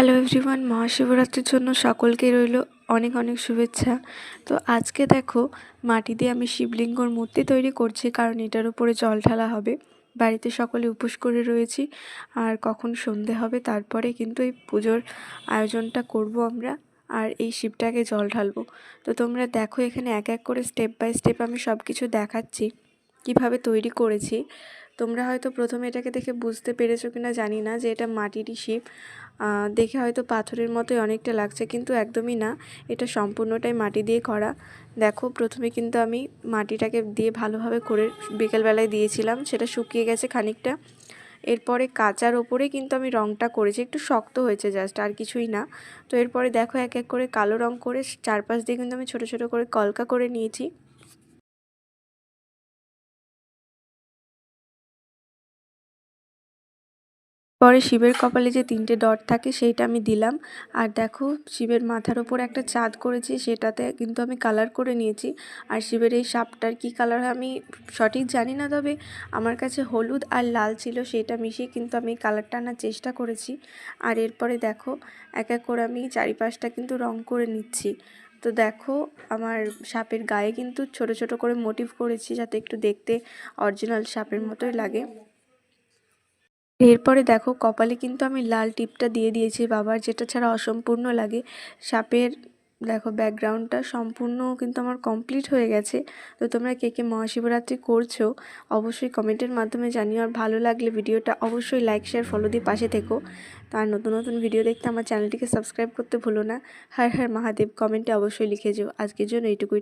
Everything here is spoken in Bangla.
হ্যালো এভরিওয়ান, মহাশিবরাত্রির জন্য সকলকে রইল অনেক অনেক শুভেচ্ছা। তো আজকে দেখো মাটি দিয়ে আমি শিবলিঙ্গর মূর্তি তৈরি করছি, কারণ এটার উপরে জল ঢালা হবে। বাড়িতে সকলে উপোস করে রয়েছি, আর কখন সন্ধে হবে তারপরে কিন্তু এই পুজোর আয়োজনটা করব আমরা, আর এই শিবটাকে জল ঢালবো। তো তোমরা দেখো এখানে এক এক করে স্টেপ বাই স্টেপ আমি সব কিছু দেখাচ্ছি কিভাবে তৈরি করেছি। তোমরা হয়তো প্রথমে এটাকে দেখে বুঝতে পেরেছো কিনা জানি না যে এটা মাটিরই শিব। দেখে হয়তো পাথরের মতোই অনেকটা লাগছে, কিন্তু একদমই না, এটা সম্পূর্ণটাই মাটি দিয়ে করা। দেখো প্রথমে কিন্তু আমি মাটিটাকে দিয়ে ভালোভাবে করে বিকেলবেলায় দিয়েছিলাম, সেটা শুকিয়ে গেছে খানিকটা। এরপরে কাঁচার ওপরে কিন্তু আমি রঙটা করেছি, একটু শক্ত হয়েছে জাস্ট, আর কিছুই না। তো এরপরে দেখো এক এক করে কালো রঙ করে চারপাশ দিয়ে কিন্তু আমি ছোট ছোট করে কলকা করে নিয়েছি। পরে শিবের কপালে যে 3টে ডট থাকে সেইটা আমি দিলাম। আর দেখো শিবের মাথার ওপর একটা চাঁদ করেছি, সেটাতে কিন্তু আমি কালার করে নিয়েছি। আর শিবের এই সাপটার কী কালার হয় আমি সঠিক জানি না, তবে আমার কাছে হলুদ আর লাল ছিল, সেটা মিশিয়ে কিন্তু আমি কালারটা আনার চেষ্টা করেছি। আর এরপরে দেখো এক এক করে আমি চারিপাশটা কিন্তু রং করে নিচ্ছি। তো দেখো আমার সাপের গায়ে কিন্তু ছোট ছোট করে মোটিভ করেছি, যাতে একটু দেখতে অরিজিনাল সাপের মতোই লাগে। এরপরে দেখো কপালে কিন্তু আমি লাল টিপটা দিয়ে দিয়েছি বাবার, যেটা ছাড়া অসম্পূর্ণ লাগে। সাপের দেখো ব্যাকগ্রাউন্ডটা সম্পূর্ণ কিন্তু আমার কমপ্লিট হয়ে গেছে। তো তোমরা কে কে মহাশিবরাত্রি করছো অবশ্যই কমেন্টের মাধ্যমে জানিও, আর ভালো লাগলে ভিডিওটা অবশ্যই লাইক শেয়ার ফলো দিয়ে পাশে থেকো। তার নতুন নতুন ভিডিও দেখতে আমার চ্যানেলটিকে সাবস্ক্রাইব করতে ভুলো না। হর হর মহাদেব কমেন্টে অবশ্যই লিখে যেও। আজকের জন্য এইটুকুই।